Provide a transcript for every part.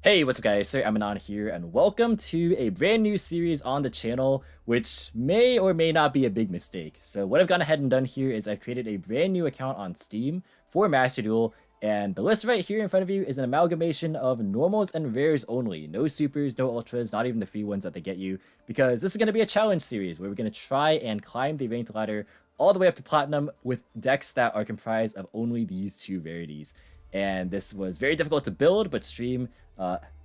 Hey, what's up guys, Sir Emanon here, and welcome to a brand new series on the channel, which may or may not be a big mistake. So what I've gone ahead and done here is I've created a brand new account on Steam for Master Duel, and the list right here in front of you is an amalgamation of normals and rares only. No supers, no ultras, not even the free ones that they get you, because this is going to be a challenge series where we're going to try and climb the ranked ladder all the way up to Platinum with decks that are comprised of only these two rarities. And this was very difficult to build, but stream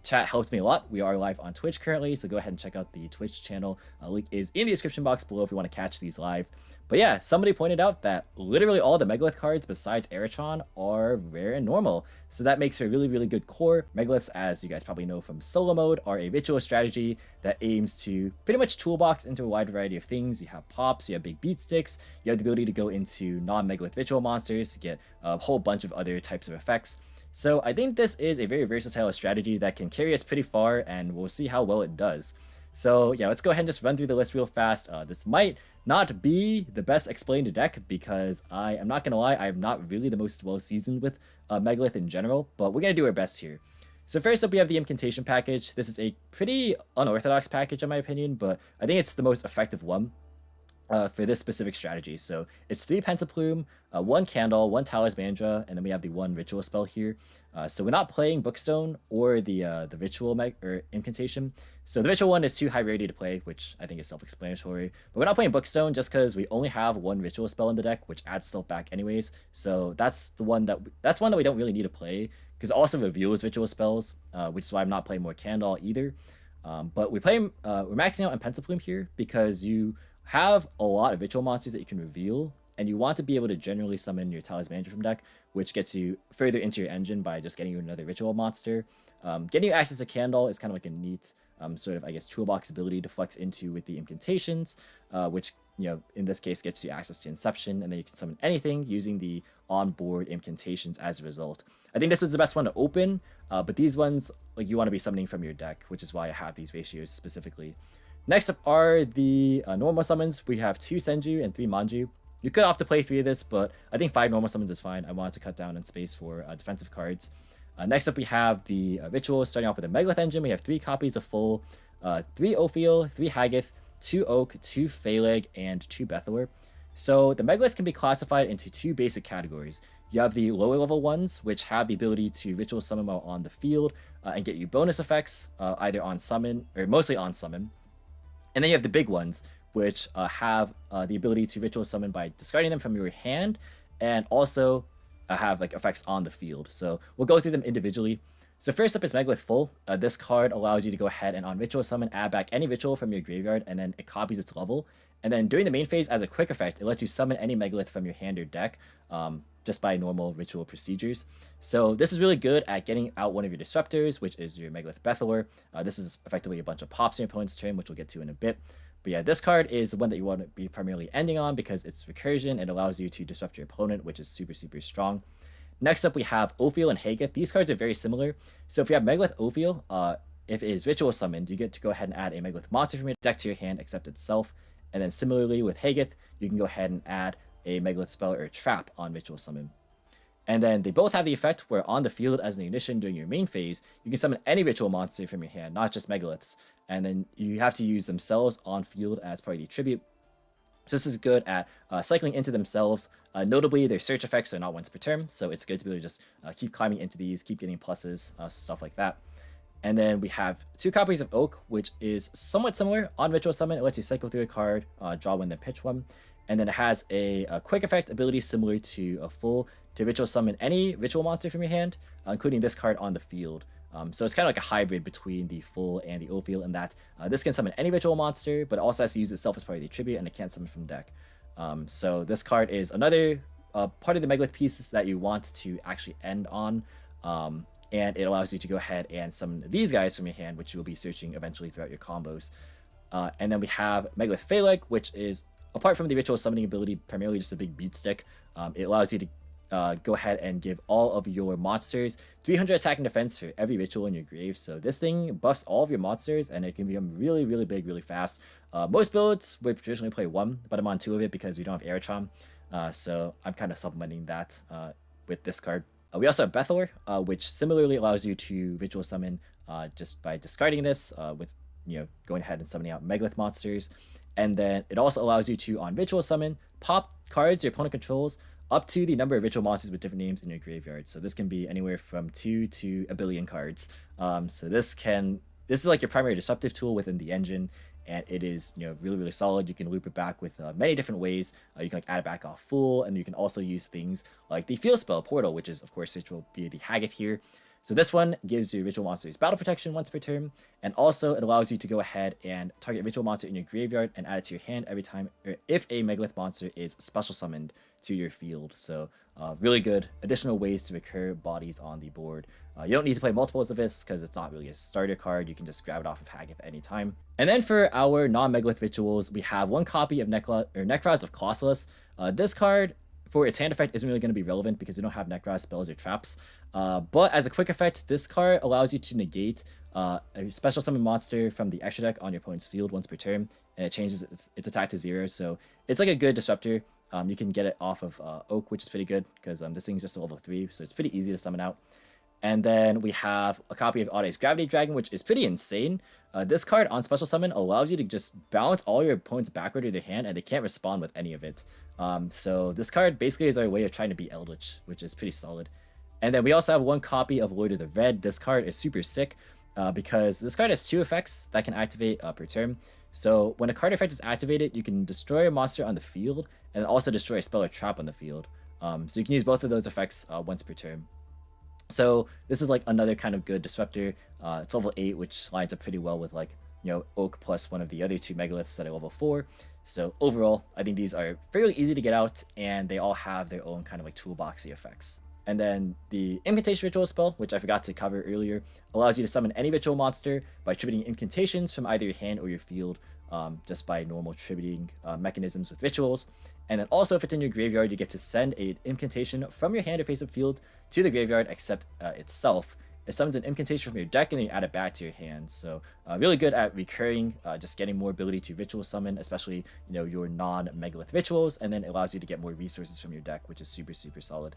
chat helped me a lot. We are live on Twitch currently, so go ahead and check out the Twitch channel. Link is in the description box below if you want to catch these live. But yeah, somebody pointed out that literally all the Megalith cards besides Aeratron are rare and normal, so that makes for a really good core. Megaliths, as you guys probably know from solo mode, are a ritual strategy that aims to pretty much toolbox into a wide variety of things. You have pops, you have big beat sticks, you have the ability to go into non-Megalith ritual monsters to get a whole bunch of other types of effects. So I think this is a very versatile strategy that can carry us pretty far, and we'll see how well it does. So yeah, let's go ahead and just run through the list real fast. This might not be the best explained deck because I am not going to lie, I'm not really the most well seasoned with Megalith in general, but we're going to do our best here. So first up, we have the Incantation package. This is a pretty unorthodox package in my opinion, but I think it's the most effective one. For this specific strategy. So it's 3 Pentaplume, 1 Candle, 1 Talismandra, and then we have the 1 Ritual spell here. So we're not playing Bookstone or the Ritual or Incantation. So the Ritual one is too high rarity to play, which I think is self-explanatory. But we're not playing Bookstone just because we only have 1 Ritual spell in the deck, which adds self back anyways. So that's the one that we don't really need to play because it also reveals Ritual spells, which is why I'm not playing more Candle either. But we're maxing out on Pentaplume here because you have a lot of ritual monsters that you can reveal, and you want to be able to generally summon your Talismandra from deck, which gets you further into your engine by just getting you another ritual monster. Getting you access to Candle is kind of like a neat sort of, I guess, toolbox ability to flex into with the Incantations, which, you know, in this case gets you access to Inception, and then you can summon anything using the onboard Incantations as a result. I think this is the best one to open, but these ones, like, you want to be summoning from your deck, which is why I have these ratios specifically. Next up are the normal summons. We have 2 Senju and 3 Manju. You could opt to play 3 of this, but I think 5 normal summons is fine. I wanted to cut down on space for defensive cards. Next up, we have the rituals. Starting off with the Megalith engine, we have 3 copies of Full, 3 Ophiel, 3 Hagath, 2 Oak, 2 Phaleg, and 2 Bethalor. So the Megaliths can be classified into 2 basic categories. You have the lower level ones, which have the ability to ritual summon while on the field and get you bonus effects, either on summon or mostly on summon. And then you have the big ones, which have the ability to ritual summon by discarding them from your hand, and also have like effects on the field. So we'll go through them individually. So first up is Megalith Full. This card allows you to go ahead and on ritual summon, add back any ritual from your graveyard, and then it copies its level. And then during the main phase, as a quick effect, it lets you summon any Megalith from your hand or deck, just by normal ritual procedures. So this is really good at getting out one of your disruptors, which is your Megalith Bethalor. This is effectively a bunch of pops in your opponent's turn, which we'll get to in a bit. But yeah, this card is the one that you want to be primarily ending on because it's recursion and allows you to disrupt your opponent, which is super strong. Next up, we have Ophiel and Hagath. These cards are very similar. So if you have Megalith Ophiel, if it is ritual summoned, you get to go ahead and add a Megalith monster from your deck to your hand except itself. And then similarly with Hagath, you can go ahead and add a Megalith spell or a trap on ritual summon. And then they both have the effect where on the field as an ignition during your main phase, you can summon any ritual monster from your hand, not just Megaliths. And then you have to use themselves on field as part of the tribute. So this is good at cycling into themselves. Notably, their search effects are not once per turn, so it's good to be able to just keep climbing into these, keep getting pluses, stuff like that. And then we have 2 copies of Oak, which is somewhat similar. On ritual summon, it lets you cycle through a card, draw one, then pitch one. And then it has a quick effect ability similar to a Full to ritual summon any ritual monster from your hand, including this card on the field. So it's kind of like a hybrid between the Full and the Ophiel in that this can summon any ritual monster, but it also has to use itself as part of the tribute, and it can't summon from deck. So this card is another part of the Megalith pieces that you want to actually end on. And it allows you to go ahead and summon these guys from your hand, which you will be searching eventually throughout your combos. And then we have Megalith Phaleg, which is, apart from the ritual summoning ability, primarily just a big beat stick. It allows you to go ahead and give all of your monsters 300 attack and defense for every ritual in your grave. So this thing buffs all of your monsters, and it can become really big, really fast. Most builds would traditionally play 1, but I'm on 2 of it because we don't have Aeratron. So I'm kind of supplementing that with this card. We also have Bethor, which similarly allows you to ritual summon just by discarding this with going ahead and summoning out Megalith monsters. And then it also allows you to, on ritual summon, pop cards your opponent controls up to the number of ritual monsters with different names in your graveyard. So this can be anywhere from 2 to a billion cards. So this is like your primary disruptive tool within the engine, and it is really, really solid. You can loop it back with many different ways. You can like add it back off full, and you can also use things like the field spell Portal, which is of course which will be the Hcabe here. So this one gives you ritual monsters battle protection once per turn, and also it allows you to go ahead and target ritual monster in your graveyard and add it to your hand every time or if a Megalith monster is special summoned to your field. So really good additional ways to recur bodies on the board. You don't need to play multiples of this because it's not really a starter card. You can just grab it off of Hcabe at any time. And then for our non-Megalith rituals, we have one copy of Necroz of Colossus. This card, for its hand effect, isn't really going to be relevant because we don't have Necroz spells or traps. But as a quick effect, this card allows you to negate a special summon monster from the extra deck on your opponent's field once per turn, and it changes its attack to 0. So it's like a good disruptor. You can get it off of Oak, which is pretty good because this thing's just a level 3, so it's pretty easy to summon out. And then we have a copy of Odday's Gravity Dragon, which is pretty insane. This card on special summon allows you to just bounce all your opponents backward to their hand, and they can't respond with any of it. So this card basically is our way of trying to beat Eldritch, which is pretty solid. And then we also have one copy of Lord of the Red. This card is super sick because this card has 2 effects that can activate per turn. So when a card effect is activated, you can destroy a monster on the field and also destroy a spell or trap on the field. So you can use both of those effects once per turn. So this is like another kind of good disruptor. It's level 8, which lines up pretty well with like Oak plus one of the other 2 Megaliths that are level 4. So overall, I think these are fairly easy to get out, and they all have their own kind of like toolboxy effects. And then the Incantation Ritual spell, which I forgot to cover earlier, allows you to summon any ritual monster by tributing incantations from either your hand or your field, just by normal tributing mechanisms with rituals. And then also, if it's in your graveyard, you get to send an incantation from your hand or face of field to the graveyard, except itself. It summons an incantation from your deck, and then you add it back to your hand. So really good at recurring, just getting more ability to ritual summon, especially your non-Megalith rituals, and then it allows you to get more resources from your deck, which is super, super solid.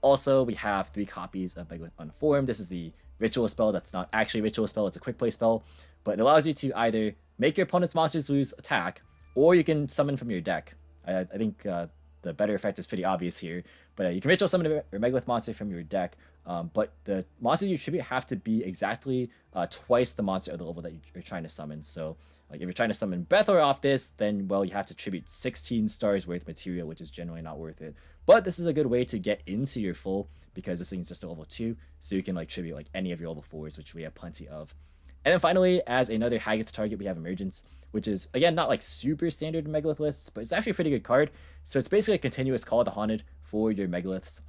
Also, we have 3 copies of Megalith Unformed. This is the ritual spell that's not actually a ritual spell, it's a quick play spell, but it allows you to either make your opponent's monsters lose attack, or you can summon from your deck. I think the better effect is pretty obvious here, but you can ritual summon a Megalith monster from your deck, but the monsters you tribute have to be exactly twice the monster of the level that you're trying to summon. So like if you're trying to summon Bethor off this, then well, you have to tribute 16 stars worth of material, which is generally not worth it. But this is a good way to get into your full, because this thing's just a level 2, so you can like tribute like any of your level 4s, which we have plenty of. And then finally, as another Hcabe target, we have Emergence, which is, again, not like super standard in Megalith lists, but it's actually a pretty good card. So it's basically a continuous Call of the Haunted for your Megaliths.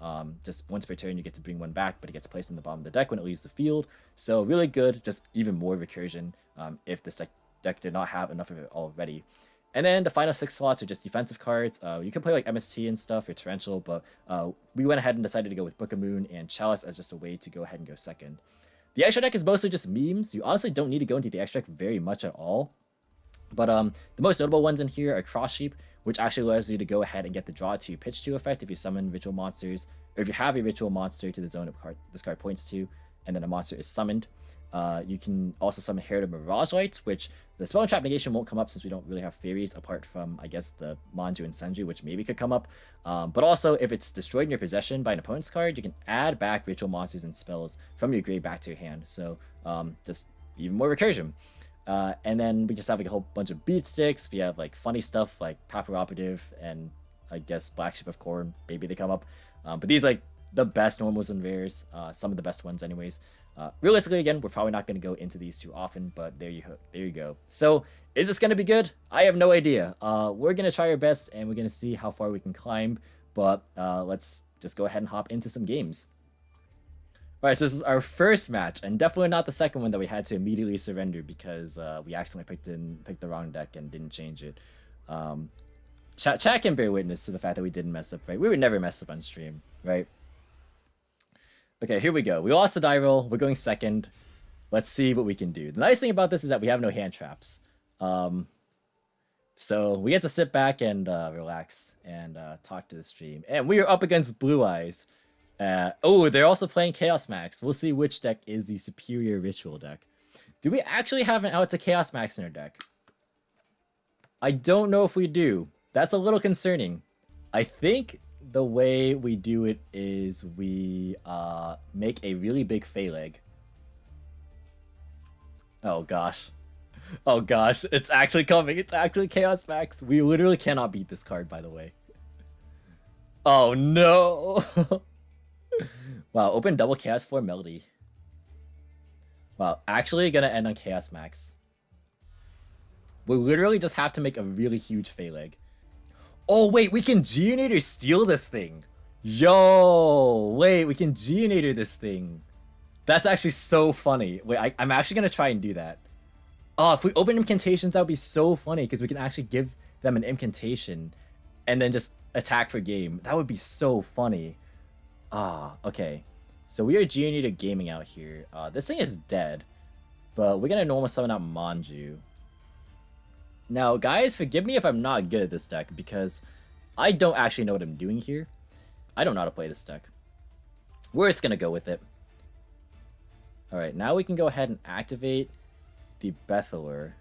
Just once per turn, you get to bring one back, but it gets placed in the bottom of the deck when it leaves the field. So really good, just even more recursion if the deck did not have enough of it already. And then the final 6 slots are just defensive cards. You can play like MST and stuff or Torrential, but we went ahead and decided to go with Book of Moon and Chalice as just a way to go ahead and go second. The extra deck is mostly just memes. You honestly don't need to go into the extra deck very much at all. But the most notable ones in here are Cross Sheep, which actually allows you to go ahead and get the draw to pitch to effect if you summon ritual monsters, or if you have a ritual monster to the zone this card points to, and then a monster is summoned. You can also summon Herald of Mirage Light, which the spell and trap negation won't come up since we don't really have fairies apart from, I guess, the Manju and Senju, which maybe could come up. But also, if it's destroyed in your possession by an opponent's card, you can add back ritual monsters and spells from your grave back to your hand. So just even more recursion. And then we just have like a whole bunch of beat sticks. We have like funny stuff like Papal Operative and I guess Black Sheep of Corn. Maybe they come up. But these like the best normals and rares, some of the best ones anyways. Realistically, again, we're probably not going to go into these too often, but there you go. So, is this going to be good? I have no idea. We're going to try our best, and we're going to see how far we can climb, but let's just go ahead and hop into some games. Alright, so this is our first match, and definitely not the second one that we had to immediately surrender because we accidentally picked the wrong deck and didn't change it. Chat can bear witness to the fact that we didn't mess up, right? We would never mess up on stream, right? Okay, here we go. We lost the die roll. We're going second. Let's see what we can do. The nice thing about this is that we have no hand traps. So we get to sit back and relax and talk to the stream. And we are up against Blue Eyes. Oh, they're also playing Chaos Max. We'll see which deck is the superior ritual deck. Do we actually have an out to Chaos Max in our deck? I don't know if we do. That's a little concerning. I think the way we do it is we make a really big Phaleg. Oh gosh. Oh gosh, it's actually coming. It's actually Chaos Max. We literally cannot beat this card, by the way. Oh no! Wow, open double Chaos for Melody. Wow, actually gonna end on Chaos Max. We literally just have to make a really huge Phaleg. Oh wait, we can Geonator steal this thing. Yo, wait, we can Geonator this thing. That's actually so funny. Wait, I'm actually gonna try and do that. Oh, if we open incantations, that would be so funny because we can actually give them an incantation and then just attack for game. That would be so funny. Okay. So we are Geonator gaming out here. This thing is dead, but we're gonna normal summon out Manju. Now, guys, forgive me if I'm not good at this deck because I don't actually know what I'm doing here. I don't know how to play this deck. We're just gonna go with it. Alright, now we can go ahead and activate the Bethelor.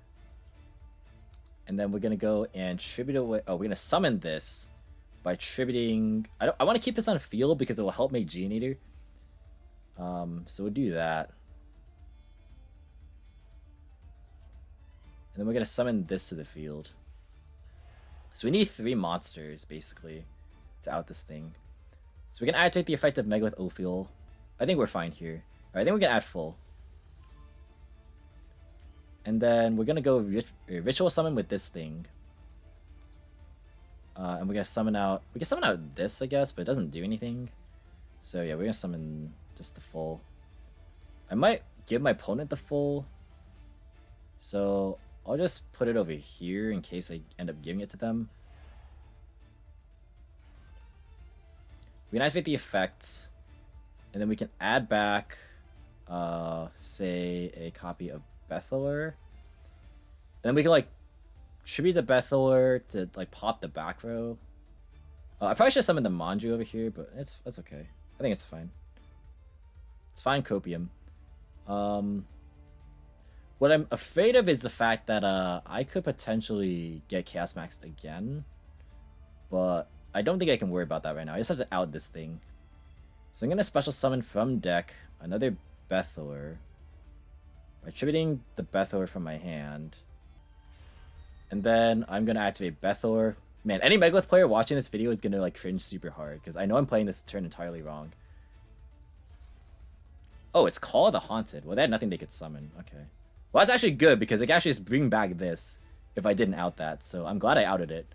And then we're gonna go and tribute away. Oh, we're gonna summon this by tributing. I want to keep this on field because it will help make Geonator. So we'll do that. And then we're gonna summon this to the field. So we need 3 monsters basically to out this thing. So we can activate the effect of Megalith Ophiel. I think we're fine here. Alright, I think we can add full. And then we're gonna go ritual summon with this thing. And we're gonna summon out. We can summon out this, I guess, but it doesn't do anything. So yeah, we're gonna summon just the full. I might give my opponent the full. So I'll just put it over here in case I end up giving it to them. We can activate the effect, and then we can add back, say, a copy of Bethelor. And then we can, like, tribute the Bethelor to, like, pop the back row. I probably should summon the Manju over here, but that's okay. I think it's fine. It's fine, Copium. What I'm afraid of is the fact that I could potentially get Chaos Maxed again, but I don't think I can worry about that right now. I just have to out this thing. So I'm gonna special summon from deck another Bethelor by tributing the Bethelor from my hand, and then I'm gonna activate Bethelor. Man, any Megalith player watching this video is gonna like cringe super hard because I know I'm playing this turn entirely wrong. Oh, it's Call of the Haunted. Well, they had nothing they could summon. Okay. Well, that's actually good because it can actually just bring back this if I didn't out that. So I'm glad I outed it.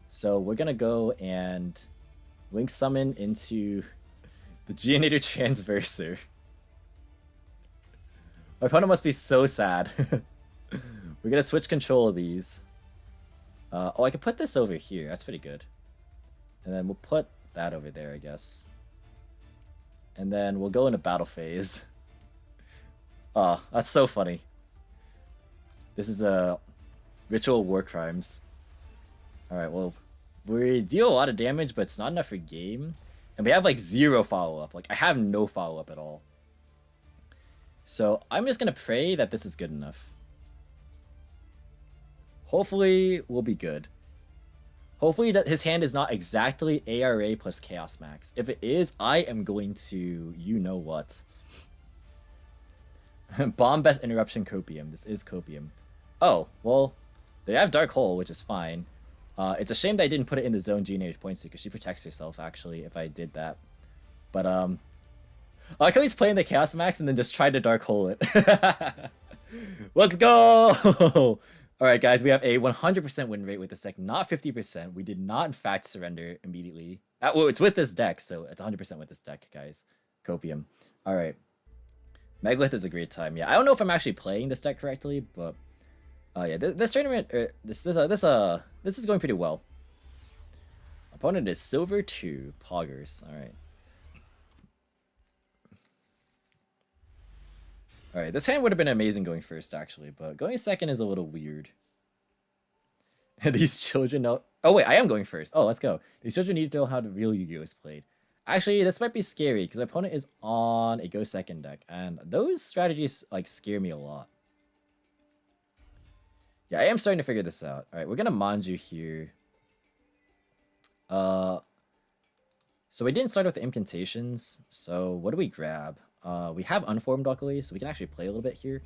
So we're gonna go and link summon into the Geonator Transverser. My opponent must be so sad. We're gonna switch control of these. Oh, I can put this over here. That's pretty good. And then we'll put that over there, I guess. And then we'll go into battle phase. Oh, that's so funny. This is a Ritual War Crimes. Alright, well, we deal a lot of damage, but it's not enough for game. And we have like 0 follow-up. Like, I have no follow-up at all. So I'm just gonna pray that this is good enough. Hopefully, we'll be good. Hopefully, his hand is not exactly ARA plus Chaos Max. If it is, I am going to, you know what. Bomb Best Interruption Copium. This is Copium. Oh, well, they have Dark Hole, which is fine. It's a shame that I didn't put it in the zone Geonator points because she protects herself, actually, if I did that. But, I like how he's playing the Chaos Max and then just tried to Dark Hole it. Let's go! Alright, guys, we have a 100% win rate with this deck, not 50%. We did not, in fact, surrender immediately. Well, it's with this deck, so it's 100% with this deck, guys. Copium. Alright. Megalith is a great time. Yeah, I don't know if I'm actually playing this deck correctly, but yeah, this tournament, this is going pretty well. Opponent is Silver 2 Poggers. All right. Alright, this hand would have been amazing going first, actually, but going second is a little weird. These children know. Oh wait, I am going first. Oh, let's go. These children need to know how the real Yu-Gi-Oh is played. Actually, this might be scary because my opponent is on a Go Second deck, and those strategies like scare me a lot. Yeah, I am starting to figure this out. All right, we're gonna Manju here. So we didn't start with incantations. So what do we grab? We have Unformed luckily, so we can actually play a little bit here.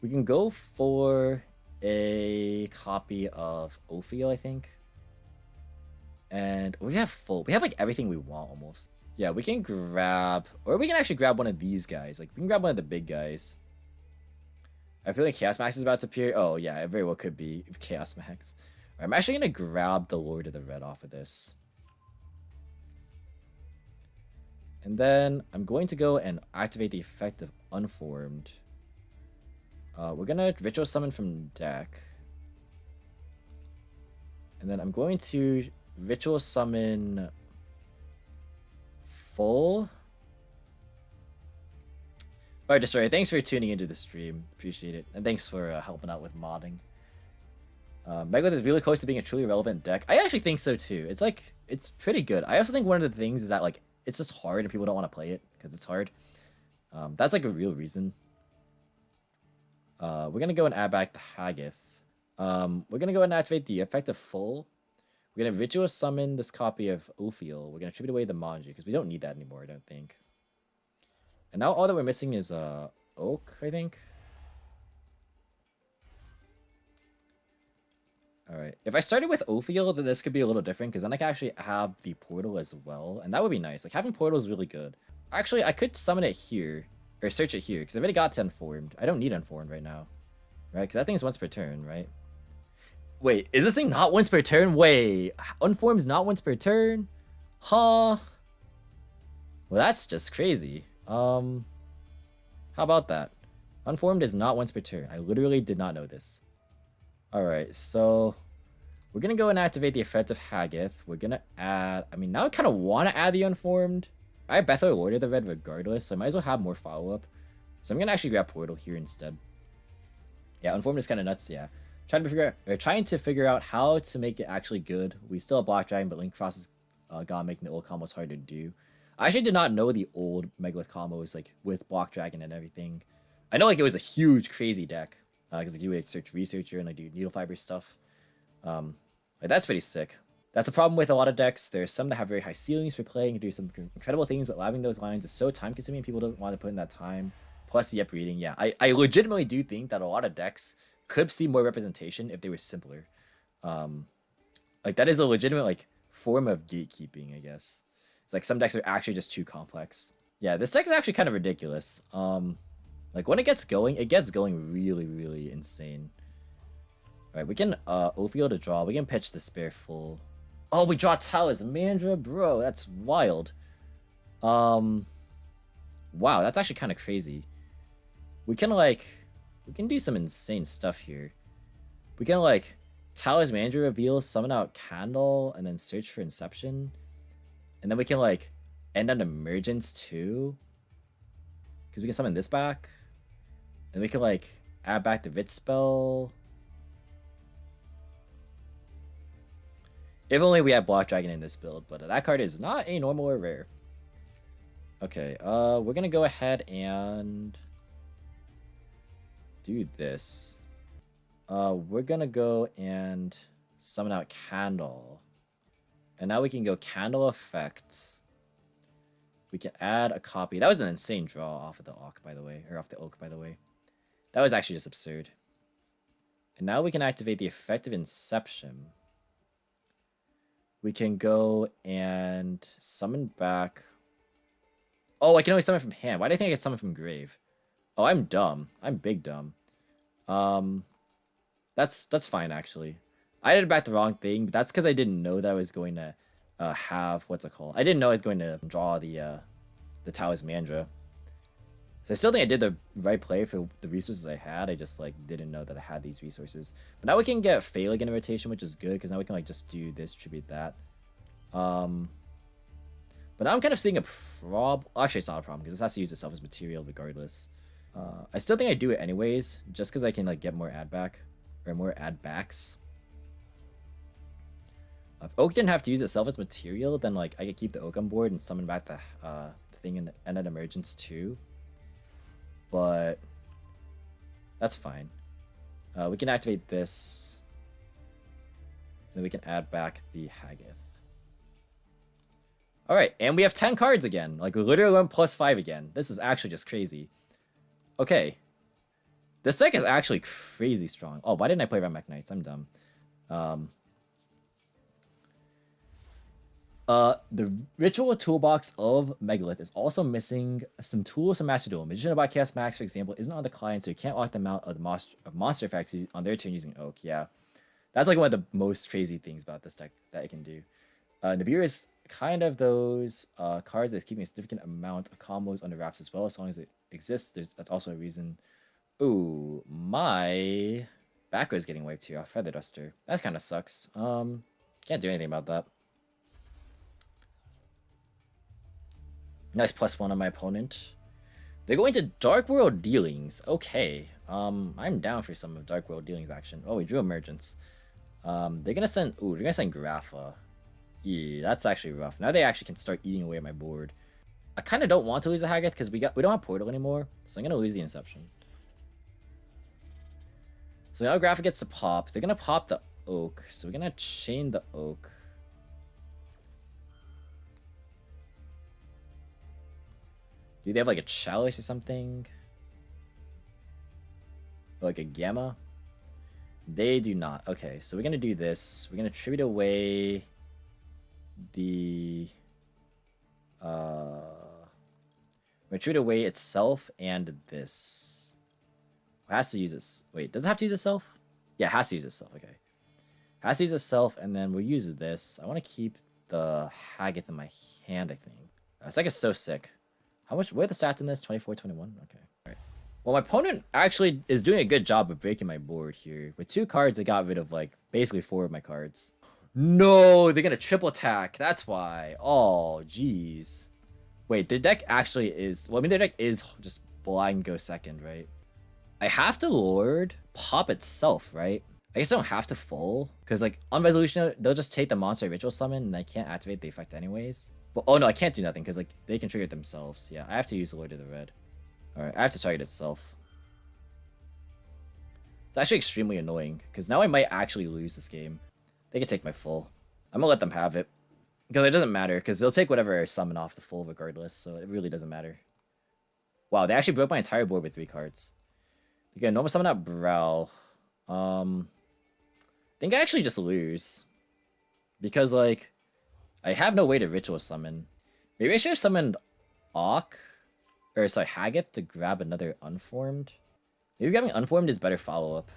We can go for a copy of Ophiel, I think. And we have like everything we want almost. Yeah, we can grab, or we can actually grab one of these guys. Like we can grab one of the big guys. I feel like Chaos Max is about to appear. Oh yeah, it very well could be Chaos Max. Right, I'm actually gonna grab the Lord of the Red off of this. And then I'm going to go and activate the effect of Unformed. We're gonna Ritual Summon from deck. And then I'm going to Ritual Summon Full. Alright, Destroyer, thanks for tuning into the stream. Appreciate it. And thanks for helping out with modding. Megalith is really close to being a truly relevant deck. I actually think so too. It's like, it's pretty good. I also think one of the things is that like, it's just hard and people don't want to play it because it's hard. That's like a real reason. We're going to go and add back the Hcabe. We're going to go and activate the effect of Full. We're going to Ritual Summon this copy of Ophiel. We're going to tribute away the Manji because we don't need that anymore, I don't think. And now all that we're missing is Oak, I think. Alright, if I started with Ophiel, then this could be a little different, because then I can actually have the portal as well, and that would be nice. Like, having portal is really good. Actually, I could summon it here, or search it here, because I've already got to Unformed. I don't need Unformed right now, right? Because that thing is once per turn, right? Wait, is this thing not once per turn? Wait, Unformed is not once per turn? Huh? Well, that's just crazy. How about that? Unformed is not once per turn. I literally did not know this. Alright, so we're going to go and activate the effect of Hcabe. We're going to add... I mean, now I kind of want to add the Unformed. I have Bethel Lord of the Red regardless, so I might as well have more follow-up. So I'm going to actually grab Portal here instead. Yeah, Unformed is kind of nuts, yeah. Trying to figure out how to make it actually good. We still have Black Dragon, but Link Cross is gone, making the old combos hard to do. I actually did not know the old Megalith combos, like, with Black Dragon and everything. I know, like, it was a huge, crazy deck. Because like, you would search Researcher and like do needle fiber stuff. Like, that's pretty sick. That's a problem with a lot of decks. There's some that have very high ceilings for playing and do some incredible things, but having those lines is so time consuming. People don't want to put in that time. Plus the reading. Yeah, I legitimately do think that a lot of decks could see more representation if they were simpler. Like that is a legitimate like form of gatekeeping, I guess. It's like some decks are actually just too complex. Yeah, this deck is actually kind of ridiculous. Like, when it gets going really, really insane. Alright, we can, Ophiel to draw. We can pitch the Spare Full. Oh, we draw Talismandra? Bro, that's wild. Wow, that's actually kind of crazy. We can, like, we can do some insane stuff here. We can, like, Talismandra reveal, summon out Candle, and then search for Inception. And then we can, like, end on Emergence, too. Because we can summon this back. And we can, like, add back the Vit spell. If only we had Black Dragon in this build, but that card is not a normal or rare. Okay, we're gonna go ahead and do this. We're gonna go and summon out Candle. And now we can go Candle Effect. We can add a copy. That was an insane draw off of the Oak, by the way. Or off the Oak, by the way. That was actually just absurd. And now we can activate the effect of Inception. We can go and summon back... Oh, I can only summon from hand. Why do I think I can summon from grave? Oh, I'm dumb. I'm big dumb. That's fine, actually. I did back the wrong thing, but that's because I didn't know that I was going to have... What's it called? I didn't know I was going to draw the Talismandra. So I still think I did the right play for the resources I had. I just like didn't know that I had these resources. But now we can get Phalanx in a rotation, which is good because now we can like just do this, tribute that. But now I'm kind of seeing a problem. Actually, it's not a problem because this has to use itself as material regardless. I still think I do it anyways, just because I can like get more add back or more add backs. If Oak didn't have to use itself as material, then like I could keep the Oak on board and summon back the thing in End of Emergence too. But that's fine. We can activate this. Then we can add back the Hcabe. Alright, and we have 10 cards again. Like, we literally went +5 again. This is actually just crazy. Okay. This deck is actually crazy strong. Oh, why didn't I play Red Mech Knights? I'm dumb. The Ritual Toolbox of Megalith is also missing some tools from Master Duel. Magician of Chaos Max, for example, isn't on the client, so you can't lock them out of the monster effects on their turn using Oak. Yeah. That's like one of the most crazy things about this deck that it can do. Nibiru is kind of those cards that's keeping a significant amount of combos under wraps as well. As long as it exists, that's also a reason. Ooh, my back row is getting wiped here off Feather Duster. That kind of sucks. Can't do anything about that. Nice +1 on my opponent. They're going to Dark World Dealings. Okay. I'm down for some of Dark World Dealings action. Oh, we drew Emergence. They're gonna send. Ooh, they're gonna send Grapha. Yeah, that's actually rough. Now they actually can start eating away at my board. I kind of don't want to lose a Hcabe because we don't have Portal anymore, so I'm gonna lose the Inception. So now Grapha gets to pop. They're gonna pop the Oak, so we're gonna chain the Oak. Do they have like a Chalice or something? Or like a Gamma? They do not. Okay, so we're gonna do this. We're gonna tribute away the we're gonna tribute away itself and this. It has to use this. Wait, does it have to use itself? Yeah, it has to use itself. Okay, has to use itself, and then we'll use this. I want to keep the Hcabe in my hand. I think this deck is so sick. How much? What are the stats in this? 24, 21. Okay. All right. Well, my opponent actually is doing a good job of breaking my board here. With 2 cards, I got rid of like basically 4 of my cards. No, they're gonna triple attack. That's why. Oh, jeez. Wait, the deck actually is. Well, I mean, the deck is just blind go second, right? I have to Lord pop itself, right? I guess I don't have to full because like on resolution, they'll just take the monster ritual summon and I can't activate the effect anyways. But oh no, I can't do nothing because like they can trigger it themselves. Yeah, I have to use Lord of the Red. All right, I have to target itself. It's actually extremely annoying because now I might actually lose this game. They can take my full. I'm gonna let them have it because it doesn't matter because they'll take whatever I summon off the full regardless. So it really doesn't matter. Wow, they actually broke my entire board with 3 cards. Again, normal summon out Brow. I think I actually just lose because like I have no way to ritual summon. Maybe I should have summoned Auk or sorry Hcabe to grab another unformed. Maybe grabbing unformed is better follow-up.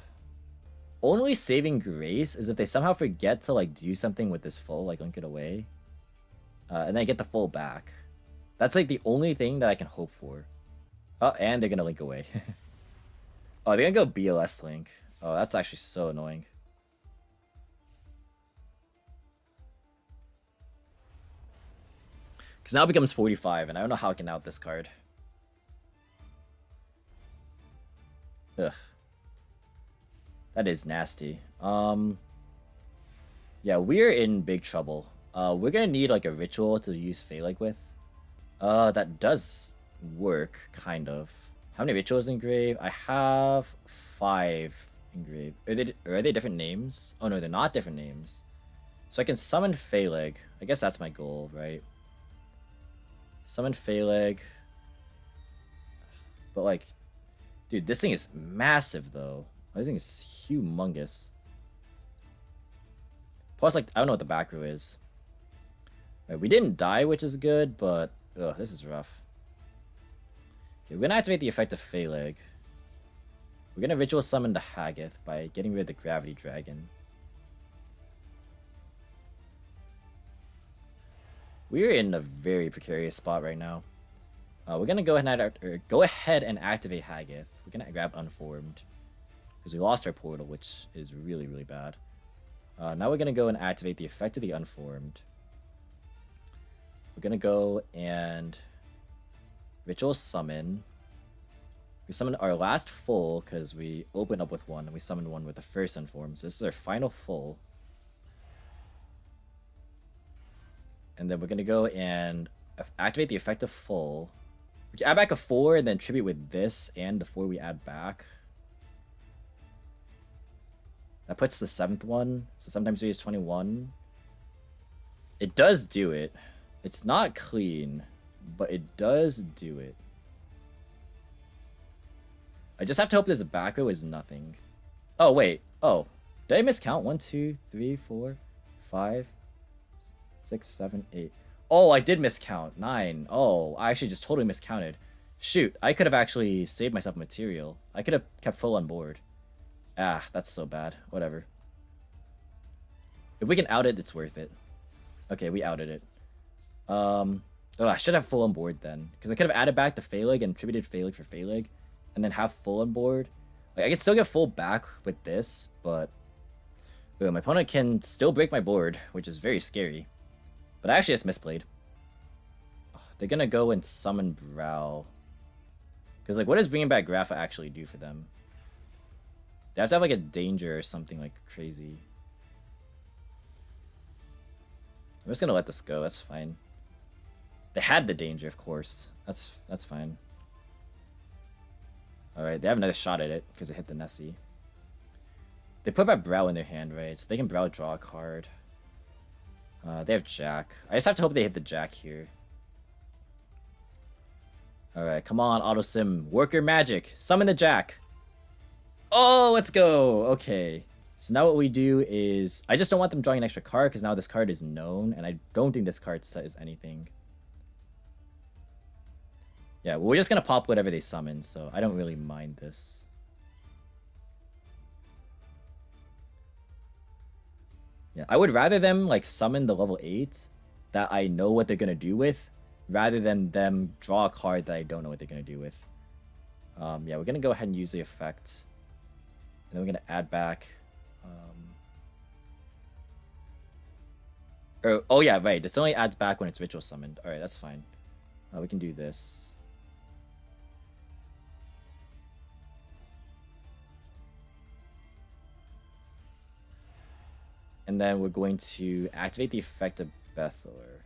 Only saving grace is if they somehow forget to like do something with this full, like link it away, and then I get the full back. That's like the only thing that I can hope for. Oh, and they're gonna link away. Oh, they're gonna go BLS link. Oh, that's actually so annoying. Because now it becomes 45, and I don't know how I can out this card. Ugh. That is nasty. Yeah, we're in big trouble. We're gonna need like a ritual to use Phaleg with. That does work, kind of. How many rituals engraved? I have 5 engraved. Are they different names? Oh no, they're not different names. So I can summon Phaleg. I guess that's my goal, right? Summon Phaleg. But like, dude, this thing is massive though. This thing is humongous. Plus, like, I don't know what the back row is. Right, we didn't die, which is good, but ugh, this is rough. Okay, we're gonna activate the effect of Phaleg. We're gonna ritual summon the Hcabe by getting rid of the Gravity Dragon. We're in a very precarious spot right now. We're gonna go ahead and activate Hcabe. We're gonna grab Unformed because we lost our portal, which is really, really bad. Now we're gonna go and activate the effect of the Unformed. We're gonna go and ritual summon. We summoned our last full because we opened up with 1 and we summoned 1 with the first Unformed. So this is our final full. And then we're gonna go and activate the effect of full. We can add back a 4 and then tribute with this and the 4 we add back. That puts the 7th one. So sometimes 3 is 21. It does do it. It's not clean, but it does do it. I just have to hope this back row is nothing. Oh, wait. Oh, did I miscount? 1, 2, 3, 4, 5, 6, 7, 8. Oh, I did miscount. 9. Oh, I actually just totally miscounted. Shoot, I could have actually saved myself material. I could have kept full on board. Ah, that's so bad. Whatever. If we can out it, it's worth it. Okay, we outed it. Oh, I should have full on board then. Because I could have added back the Phaleg and attributed Phaleg for Phaleg. And then have full on board. Like, I can still get full back with this, but my opponent can still break my board, which is very scary. But I actually just misplayed. Oh, they're gonna go and summon Brow. Because, like, what does bringing back Grapha actually do for them? They have to have, like, a danger or something, like, crazy. I'm just gonna let this go. That's fine. They had the danger, of course. That's fine. Alright, they have another shot at it because they hit the Nessie. They put back Brow in their hand, right? So they can Brow draw a card. They have Jack. I just have to hope they hit the Jack here. Alright, come on, Auto Sim. Work your magic. Summon the Jack. Oh, let's go. Okay. So now what we do is... I just don't want them drawing an extra card because now this card is known. And I don't think this card says anything. Yeah, well, we're just going to pop whatever they summon. So I don't really mind this. Yeah, I would rather them like summon the level 8 that I know what they're going to do with, rather than them draw a card that I don't know what they're going to do with. Yeah, we're going to go ahead and use the effect. And then we're going to add back... oh yeah, right. This only adds back when it's ritual summoned. Alright, that's fine. We can do this. And then we're going to activate the effect of Bethor.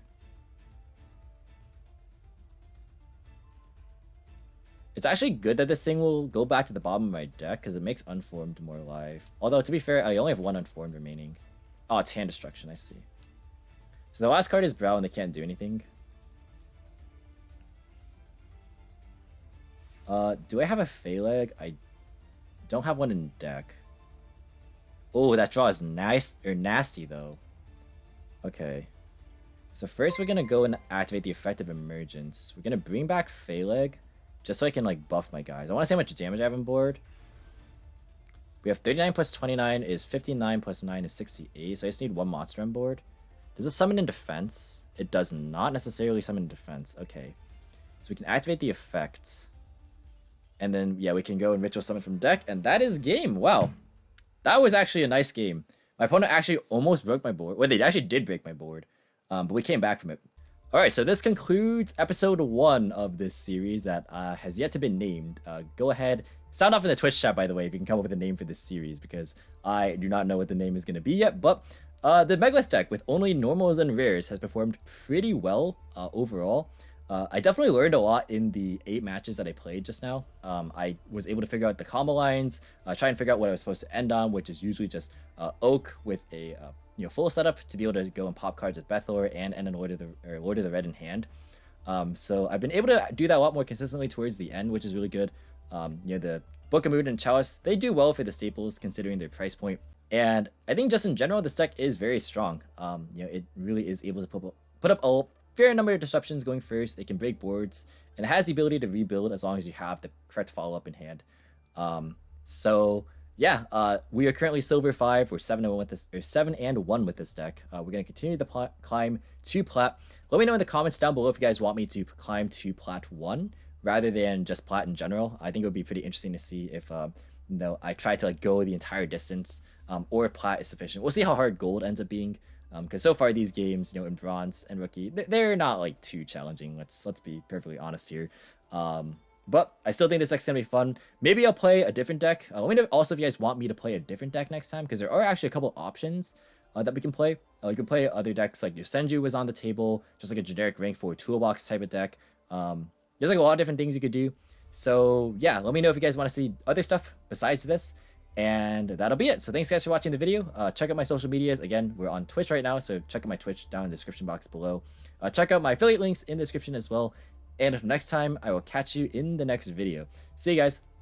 It's actually good that this thing will go back to the bottom of my deck because it makes Unformed more alive. Although, to be fair, I only have 1 Unformed remaining. Oh, it's Hand Destruction, I see. So the last card is Brow and they can't do anything. Do I have a Phaleg? I don't have one in deck. Oh, that draw is nice or nasty though. Okay. So first we're gonna go and activate the effect of Emergence. We're gonna bring back Phaleg just so I can like buff my guys. I want to see how much damage I have on board. We have 39 plus 29 is 59 plus 9 is 68. So I just need 1 monster on board. Does it summon in defense? It does not necessarily summon in defense. Okay. So we can activate the effect. And then, yeah, we can go and ritual summon from deck. And that is game. Wow. That was actually a nice game. My opponent actually almost broke my board. Well, they actually did break my board. But we came back from it. Alright, so this concludes episode 1 of this series that has yet to be named. Go ahead. Sound off in the Twitch chat, by the way, if you can come up with a name for this series. Because I do not know what the name is going to be yet. But the Megalith deck with only normals and rares has performed pretty well overall. I definitely learned a lot in the 8 matches that I played just now. I was able to figure out the combo lines, try and figure out what I was supposed to end on, which is usually just Oak with a full setup to be able to go and pop cards with Bethor and end an Lord of the Red in hand. So I've been able to do that a lot more consistently towards the end, which is really good. The Book of Moon and Chalice, they do well for the staples considering their price point. And I think just in general, this deck is very strong. It really is able to put up a fair number of disruptions going first. It can break boards, and it has the ability to rebuild as long as you have the correct follow-up in hand. So yeah, we are currently silver 5. We're 7-1 with this, or 7-1 with this deck. We're gonna continue the climb to plat. Let me know in the comments down below if you guys want me to climb to plat 1 rather than just plat in general. I think it would be pretty interesting to see if I try to like go the entire distance, or plat is sufficient. We'll see how hard gold ends up being. Because so far these games, in bronze and rookie, they're not like too challenging. Let's be perfectly honest here. But I still think this deck's gonna be fun. Maybe I'll play a different deck. Let me know also if you guys want me to play a different deck next time, because there are actually a couple options. that we can play. You can play other decks like your Senju was on the table, just like a generic rank 4 toolbox type of deck. There's like a lot of different things you could do. So yeah, let me know if you guys want to see other stuff besides this. And that'll be it. So thanks guys for watching the video. Check out my social medias. Again, we're on Twitch right now, so check out my Twitch down in the description box below. Check out my affiliate links in the description as well. And until next time, I will catch you in the next video. See you guys.